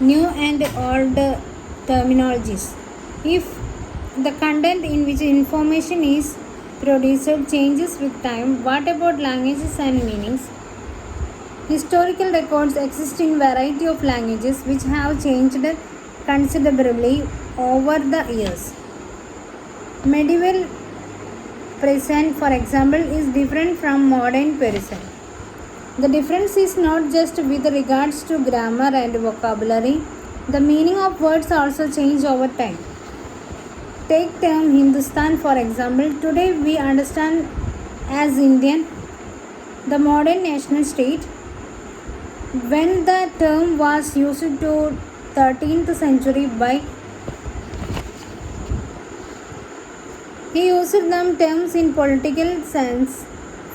new and old terminologies. If the content in which information is produced changes with time, what about languages and meanings? Historical records exist in variety of languages which have changed considerably over the years. Medieval present, for example, is different from modern present. The difference is not just with regards to grammar and vocabulary, the meaning of words also change over time. Take term Hindustan for example. Today we understand as Indian, the modern national state. When the term was used to 13th century by he used them terms in political sense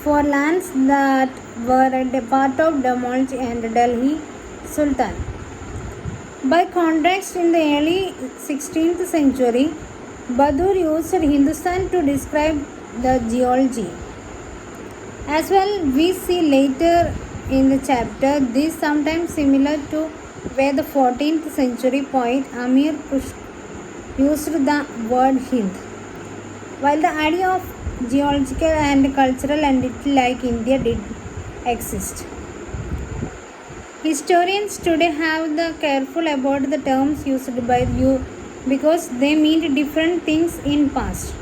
for lands that were a part of Damolj and Delhi Sultan. By contrast, in the early 16th century, Badur used Hindustan to describe the geology. As well, we see later in the chapter this sometimes similar to where the 14th century poet Amir Khushk used the word Hind. While the idea of geological and cultural entity like India did exist. Historians today have the careful about the terms used by you because they mean different things in past.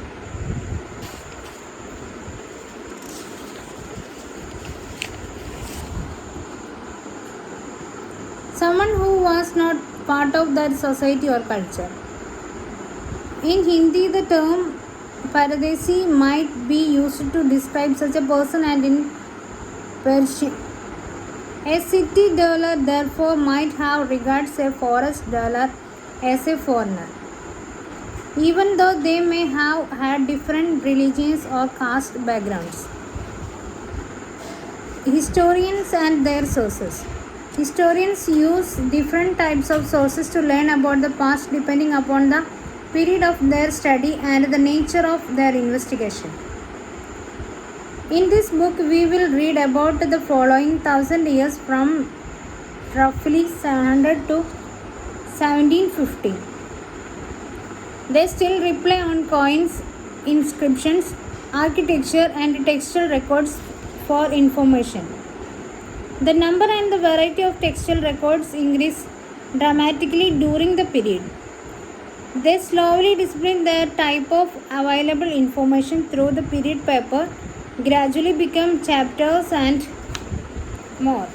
Someone who was not part of that society or culture. In Hindi, the term Paradesi might be used to describe such a person, and in Persian, a city dweller therefore might have regards a forest dweller as a foreigner, even though they may have had different religions or caste backgrounds. Historians and their sources. Historians use different types of sources to learn about the past depending upon the period of their study and the nature of their investigation. In this book, we will read about the following 1000 years from roughly 700 to 1750. They still rely on coins, inscriptions, architecture, and textual records for information. The number and the variety of textual records increased dramatically during the period. They slowly disciplined their type of available information through the period paper, gradually become chapters and more.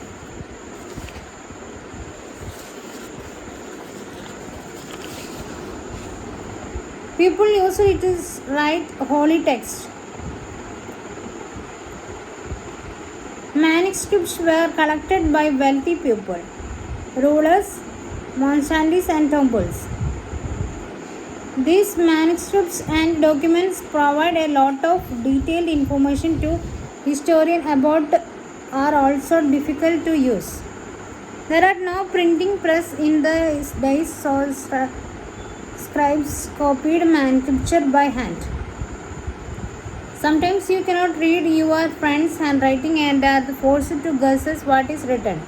People used it to write holy text. Manuscripts were collected by wealthy people, rulers, monasteries, and temples. These manuscripts and documents provide a lot of detailed information to historians about are also difficult to use. There are no printing press in the days, so scribes copied manuscripture by hand. Sometimes you cannot read your friend's handwriting and are forced to guess what is written.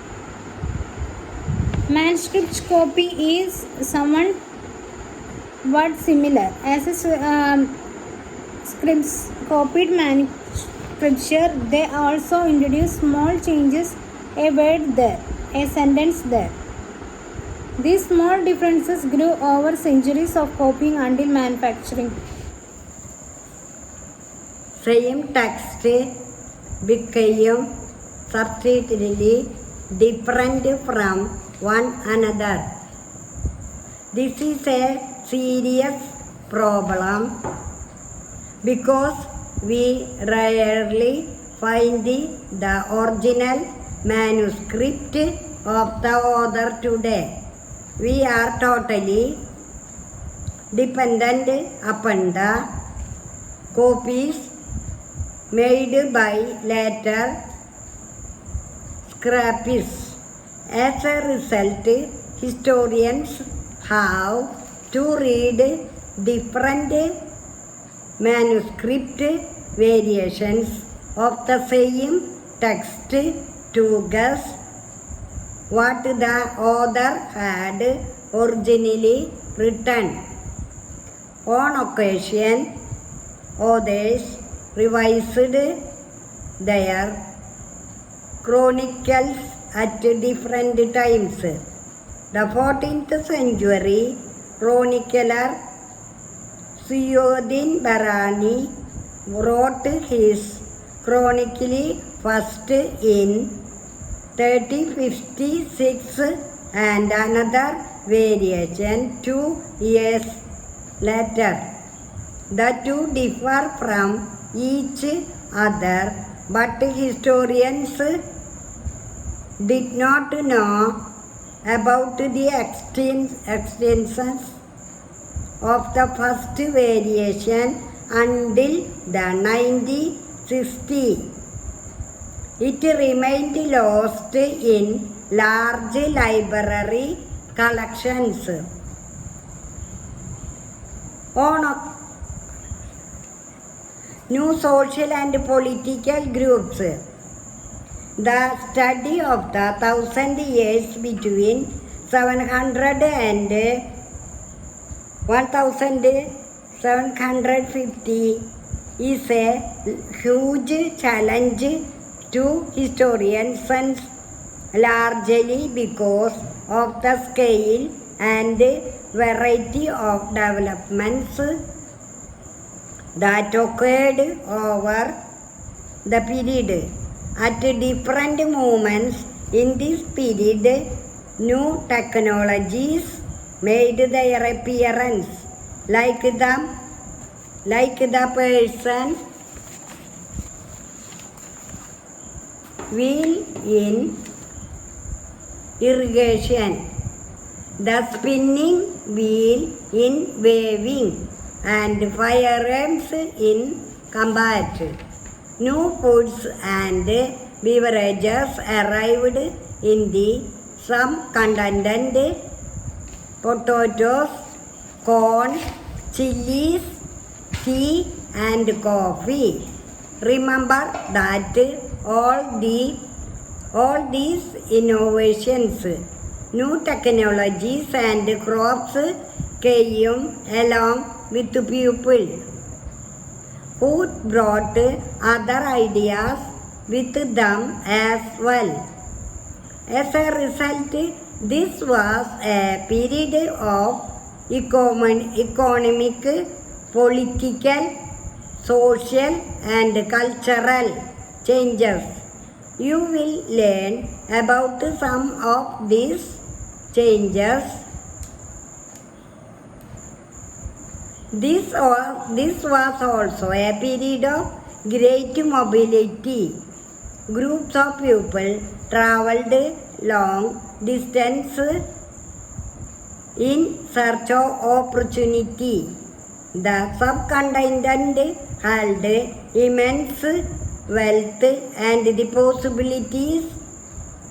Manuscript copy is someone what similar as a scribes copied manuscripture. They also introduce small changes, a word there, a sentence there. These small differences grew over centuries of copying until manufacturing. Same text became substantially different from one another. This is a serious problem because we rarely find the original manuscript of the author today. We are totally dependent upon the copies made by later scribes. As a result, historians have to read different manuscript variations of the same text to guess what the author had originally written. On occasion, authors revised their chronicles at different times. The 14th century chronicler Suyuddin Barani wrote his chronicle first in 1356 and another variation 2 years later. The two differ from each other, but historians did not know about the extensions of the first variation until the 1960s. It remained lost in large library collections. New social and political groups. The study of the 1,000 years between 700 and 1750 is a huge challenge to historians, largely because of the scale and variety of developments that occurred over the period. At different moments in this period, new technologies made their appearance, like the person wheel in irrigation, the spinning wheel in weaving, and firearms in combat. New foods and beverages arrived in the subcontinent: potatoes, corn, chilies, tea, and coffee. Remember that all these innovations, new technologies and crops came along with people who brought other ideas with them as well. As a result, this was a period of economic, political, social, and cultural changes. You will learn about some of these changes. This was also a period of great mobility. Groups of people traveled long distances in search of opportunity. The subcontinent held immense wealth and the possibilities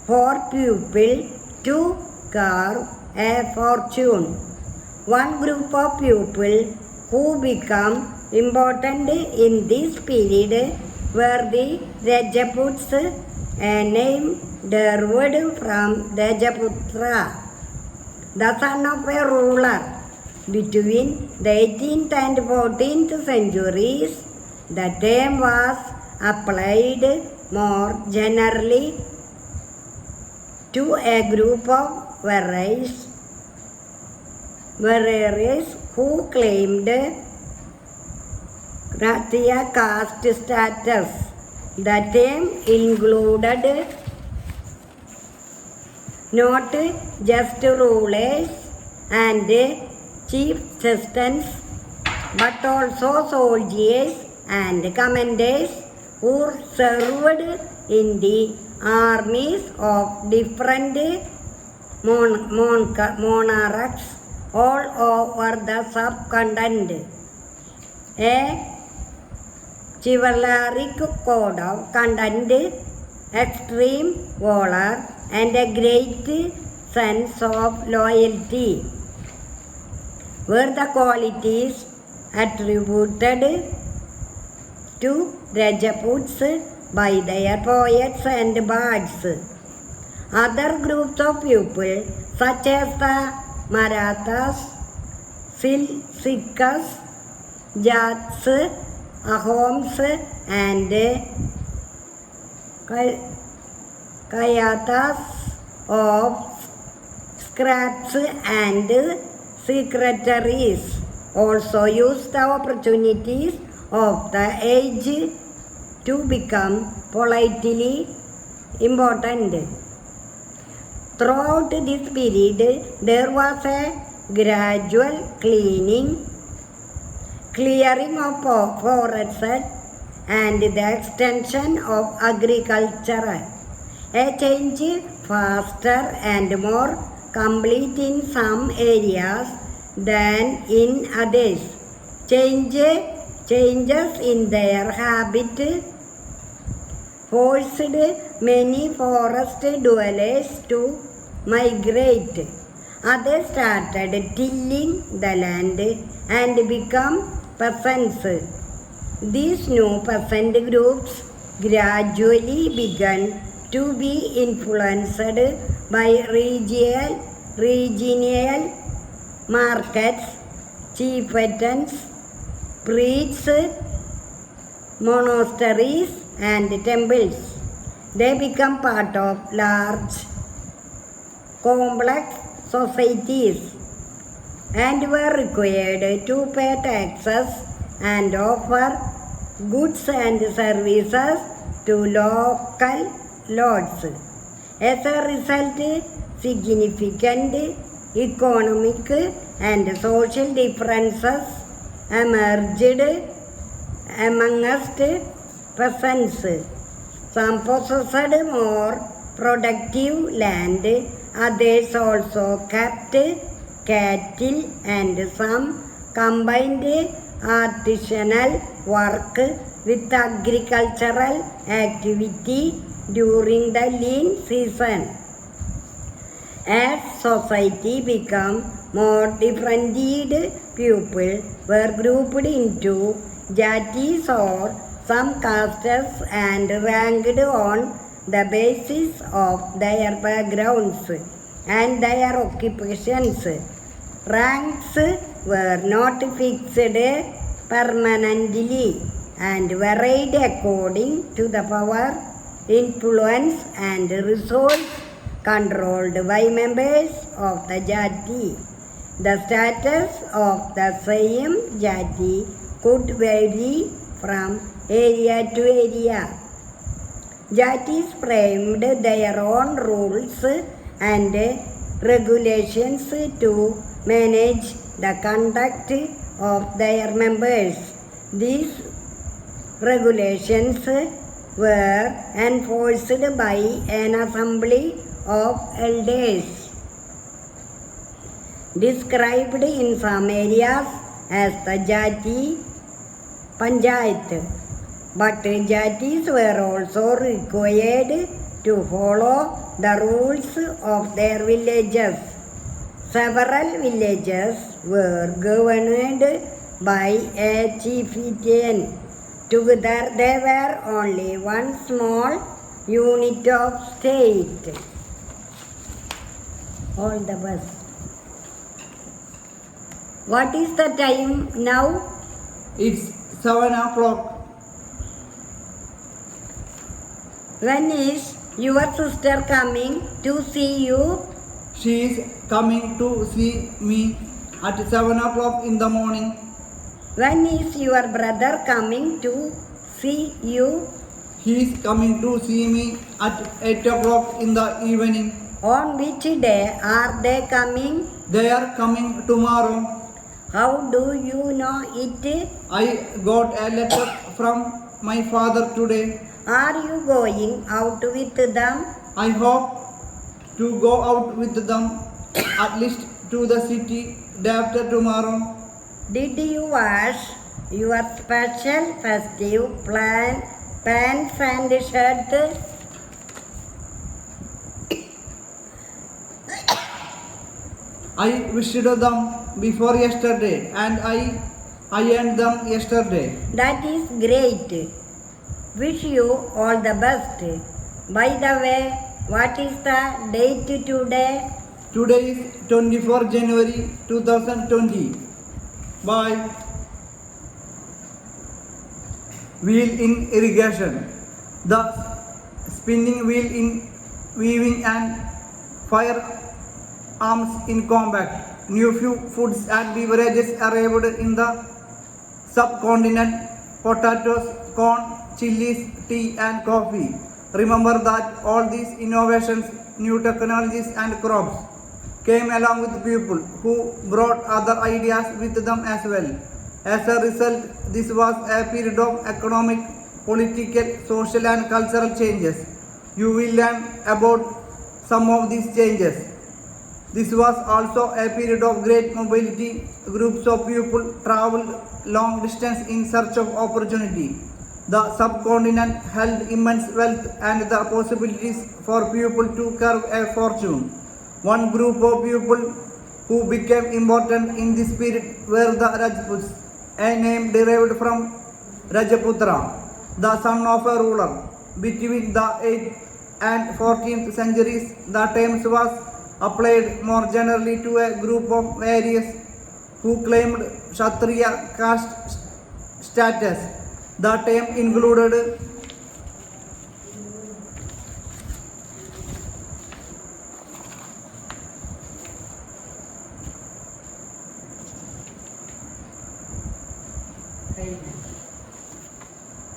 for people to carve a fortune. One group of people who became important in this period were the Rajputs, a name derived from Rajaputra, the son of a ruler. Between the 18th and 14th centuries, the term was applied more generally to a group of warriors who claimed Kshatriya caste status. The term included not just rulers and chieftains, but also soldiers and commanders who served in the armies of different monarchs all over the subcontinent. A chivalric code of conduct, extreme valor, and a great sense of loyalty were the qualities attributed to Rajputs by their poets and bards. Other groups of people such as the Marathas, Sikhs, Jats, Ahoms and Kayatas of scraps and secretaries also use the opportunities of the age to become politically important. Throughout this period, there was a gradual clearing of forests and the extension of agriculture. A change faster and more complete in some areas than in others. Changes in their habit forced many forest dwellers to migrate. Others started tilling the land and become peasants. These new peasant groups gradually began to be influenced by regional markets, chieftains, priests, monasteries and temples. They become part of large, complex societies and were required to pay taxes and offer goods and services to local lords. As a result, significant economic and social differences emerged amongst peasants. Some possessed more productive land, others also kept cattle, and some combined artisanal work with agricultural activity during the lean season. As society became more differentiated, people were grouped into jatis or some castes and ranked on the basis of their backgrounds and their occupations. Ranks were not fixed permanently and varied according to the power, influence and resource controlled by members of the jati. The status of the same jati could vary from area to area. Jatis framed their own rules and regulations to manage the conduct of their members. These regulations were enforced by an assembly of elders, described in some areas as the Jati Panchayat. But Jatis were also required to follow the rules of their villages. Several villages were governed by a chieftain. Together they were only one small unit of state. All the best. What is the time now? It's 7 o'clock. When is your sister coming to see you? She is coming to see me at 7 o'clock in the morning. When is your brother coming to see you? He is coming to see me at 8 o'clock in the evening. On which day are they coming? They are coming tomorrow. How do you know it? I got a letter from my father today. Are you going out with them? I hope to go out with them at least to the city day after tomorrow. Did you wash your special festive pants and shirt? I visited them before yesterday and I ironed them yesterday. That is great. Wish you all the best. By the way, What is the date today? Today is 24 January 2020. Bye. Wheel in irrigation. The spinning wheel in weaving and firearms in combat. New foods and beverages arrived in the subcontinent: potatoes, corn, chilies, tea and coffee. Remember that all these innovations, new technologies and crops came along with people who brought other ideas with them as well. As a result, this was a period of economic, political, social and cultural changes. You will learn about some of these changes. This was also a period of great mobility. Groups of people traveled long distance in search of opportunity. The subcontinent held immense wealth and the possibilities for people to carve a fortune. One group of people who became important in this period were the Rajputs, a name derived from Rajaputra, the son of a ruler. Between the 8th and 14th centuries, the term was applied more generally to a group of warriors who claimed Kshatriya caste status. The term included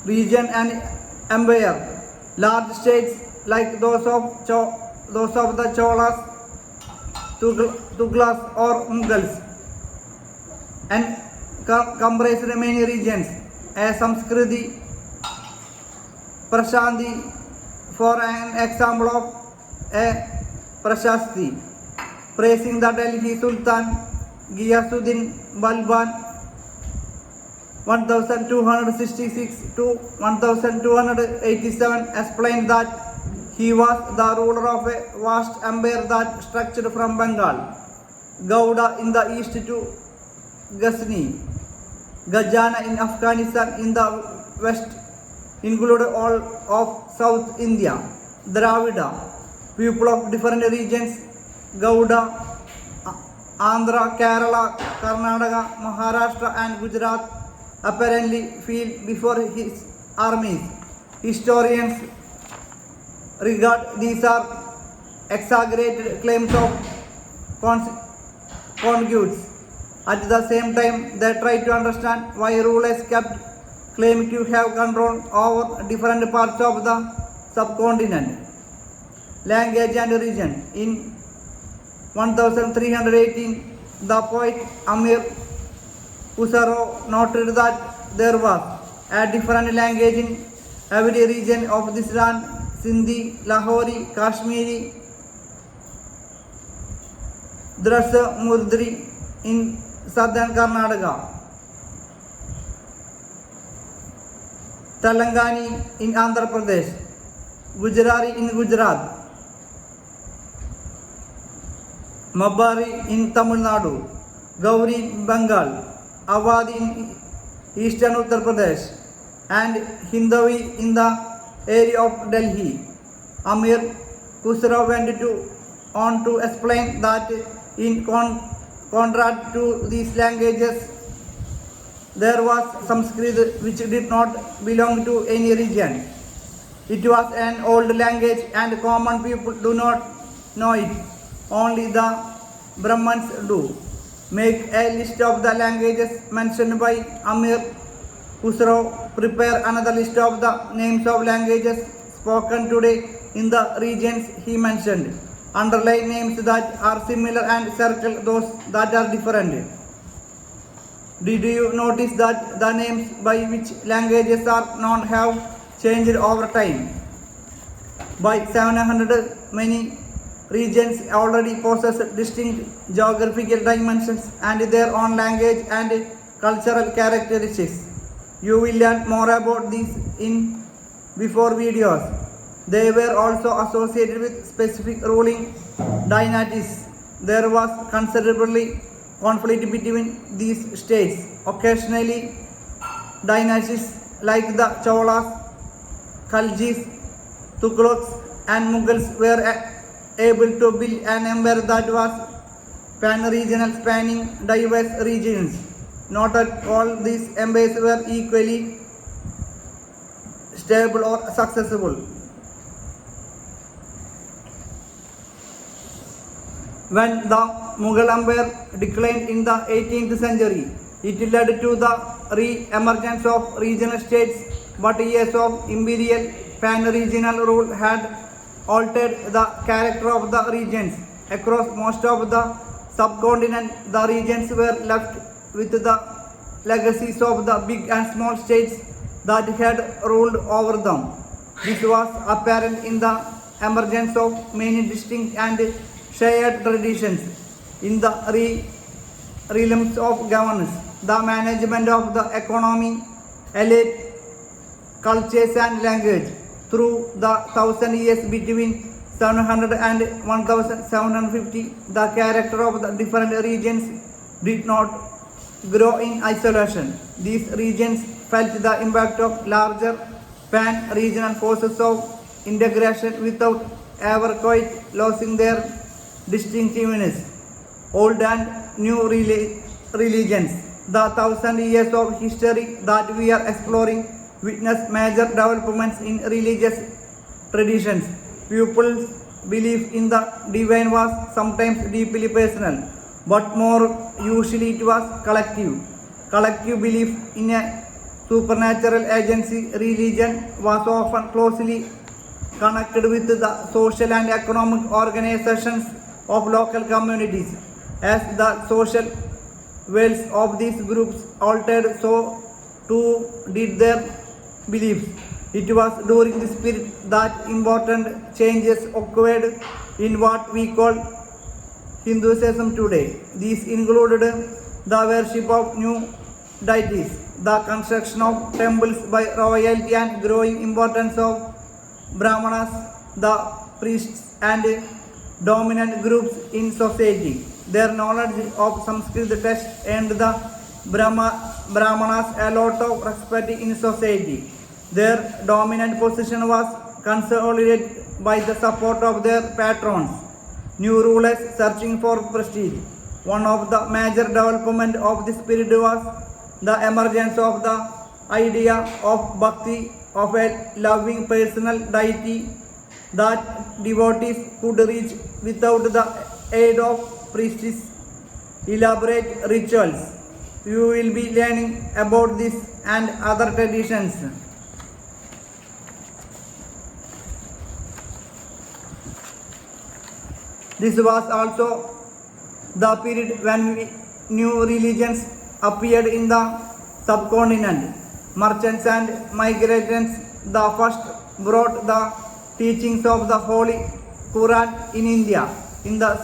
region and empire. Large states like those of the Cholas, Tughlas or Mughals, and comprised many regions. A Samskriti Prashanti, for an example of a Prashasti, praising the Delhi Sultan Ghiyasuddin Balban 1266 to 1287, explained that he was the ruler of a vast empire that stretched from Bengal, Gauda in the east to Ghazni, Gajana in Afghanistan in the west, included all of South India, Dravida, people of different regions, Gauda, Andhra, Kerala, Karnataka, Maharashtra and Gujarat apparently fell before his armies. Historians regard these are exaggerated claims of conquest. At the same time, they try to understand why rulers kept claiming to have control over different parts of the subcontinent. Language and region. In 1318, the poet Amir Khusro noted that there was a different language in every region of this land: Sindhi, Lahori, Kashmiri, Drasa, Murdri in southern Karnataka, Telangani in Andhra Pradesh, Gujarati in Gujarat, Mabari in Tamil Nadu, Gauri in Bengal, Awadhi in eastern Uttar Pradesh, and Hindavi in the area of Delhi. Amir Khusro went on to explain that in contrast to these languages, there was Sanskrit which did not belong to any region. It was an old language and common people do not know it. Only the Brahmins do. Make a list of the languages mentioned by Amir Khusro. Prepare another list of the names of languages spoken today in the regions he mentioned. Underline names that are similar and circle those that are different. Did you notice that the names by which languages are known have changed over time? By 700, many regions already possess distinct geographical dimensions and their own language and cultural characteristics. You will learn more about these in before videos. They were also associated with specific ruling dynasties. There was considerably conflict between these states. Occasionally, dynasties like the Cholas, Khaljis, Tughlaqs, and Mughals were able to build an empire that was pan-regional, spanning diverse regions. Not at all these empires were equally stable or successful. When the Mughal Empire declined in the 18th century, it led to the re-emergence of regional states, but years of imperial pan-regional rule had altered the character of the regions. Across most of the subcontinent, the regions were left with the legacies of the big and small states that had ruled over them. This was apparent in the emergence of many distinct and shared traditions in the realms of governance, the management of the economy, elite cultures and language. Through the 1,000 years between 700 and 1750, the character of the different regions did not grow in isolation. These regions felt the impact of larger pan-regional forces of integration without ever quite losing their distinctiveness. Old and new religions. The 1,000 years of history that we are exploring witnessed major developments in religious traditions. People's belief in the divine was sometimes deeply personal, but more usually it was collective. Collective belief in a supernatural agency. Religion was often closely connected with the social and economic organizations of local communities. As the social wills of these groups altered, so too did their beliefs. It was during this period that important changes occurred in what we call Hinduism today. These included the worship of new deities, the construction of temples by royalty and growing importance of Brahmanas, the priests and dominant groups in society. Their knowledge of Sanskrit text earned the Brahmanas a lot of respect in society. Their dominant position was consolidated by the support of their patrons, new rulers searching for prestige. One of the major developments of this period was the emergence of the idea of bhakti, of a loving personal deity that devotees could reach without the aid of priests' elaborate rituals. You will be learning about this and other traditions. This was also the period when new religions appeared in the subcontinent. Merchants and migrants, the first brought the teachings of the Holy Quran in India. In the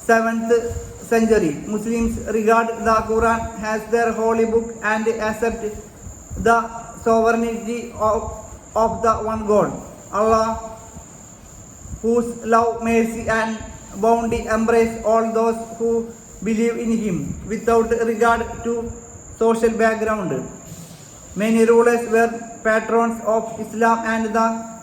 7th century, Muslims regard the Quran as their holy book and accept the sovereignty of the one God, Allah, whose love, mercy and bounty embrace all those who believe in Him without regard to social background. Many rulers were patrons of Islam and the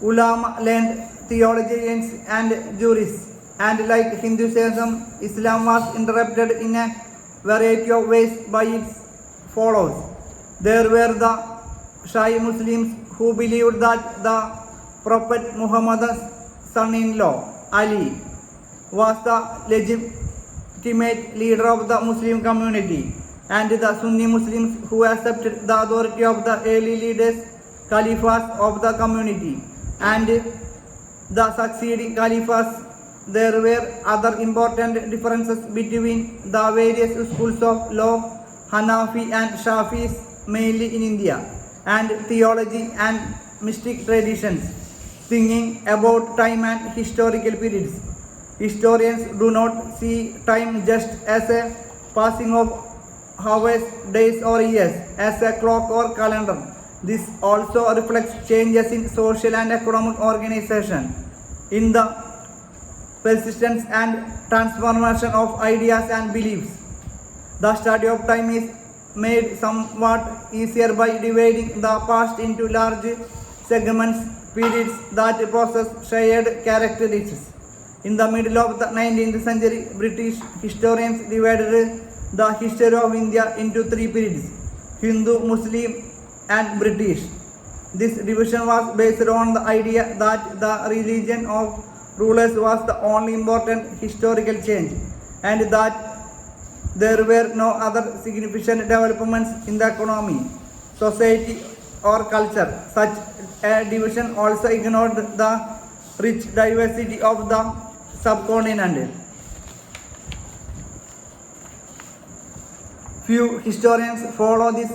ulama learned theologians and jurists. And like Hinduism, Islam was interrupted in a variety of ways by its followers. There were the Shia Muslims who believed that the Prophet Muhammad's son-in-law, Ali, was the legitimate leader of the Muslim community, and the Sunni Muslims who accepted the authority of the early leaders, caliphs of the community, and the succeeding caliphs. There were other important differences between the various schools of law, Hanafi and Shafis, mainly in India, and theology and mystic traditions, thinking about time and historical periods. Historians do not see time just as a passing of hours, days or years, as a clock or calendar. This also reflects changes in social and economic organization, in the persistence and transformation of ideas and beliefs. The study of time is made somewhat easier by dividing the past into large segments periods that possess shared characteristics. In the middle of the 19th century, British historians divided the history of India into three periods: Hindu, Muslim, and British. This division was based on the idea that the religion of rulers was the only important historical change, and that there were no other significant developments in the economy, society, or culture. Such a division also ignored the rich diversity of the subcontinent. Few historians follow this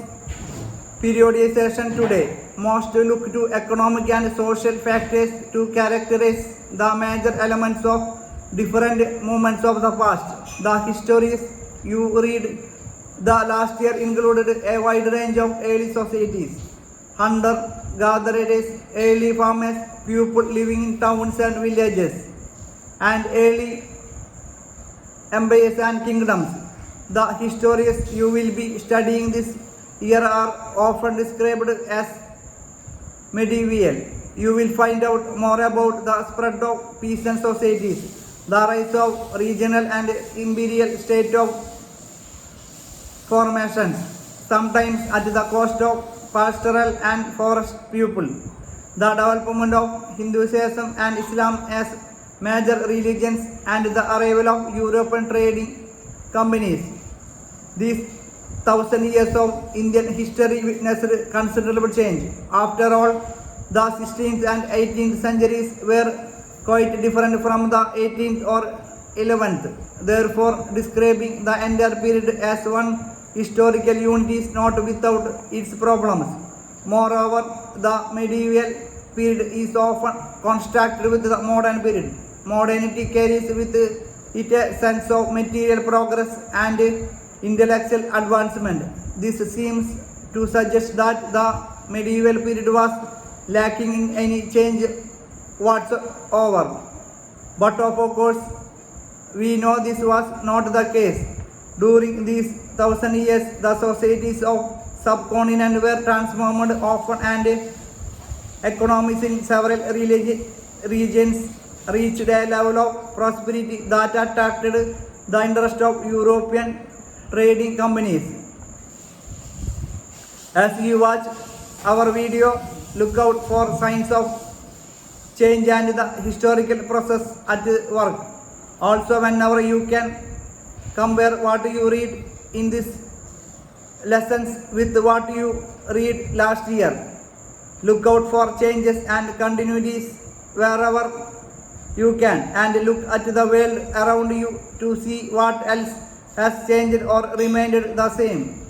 periodization today. Most look to economic and social factors to characterize the major elements of different moments of the past. The histories you read the last year included a wide range of early societies: hunter-gatherers, early farmers, people living in towns and villages, and early empires and kingdoms. The histories you will be studying this year are often described as medieval. You will find out more about the spread of peasant societies, the rise of regional and imperial state of formations, sometimes at the cost of pastoral and forest people, the development of Hinduism and Islam as major religions, and the arrival of European trading companies. These 1,000 years of Indian history witnessed considerable change. After all, the 16th and 18th centuries were quite different from the 18th or 11th. Therefore, describing the entire period as one historical unit is not without its problems. Moreover, the medieval period is often contrasted with the modern period. Modernity carries with it a sense of material progress and intellectual advancement. This seems to suggest that the medieval period was lacking in any change whatsoever. But of course, we know this was not the case. During these 1,000 years, the societies of subcontinent were transformed often, and economies in several regions reached a level of prosperity that attracted the interest of European trading companies. As you watch our video, look out for signs of change and the historical process at work. Also, whenever you can, compare what you read in these lessons with what you read last year. Look out for changes and continuities wherever you can, and look at the world around you to see what else has changed or remained the same.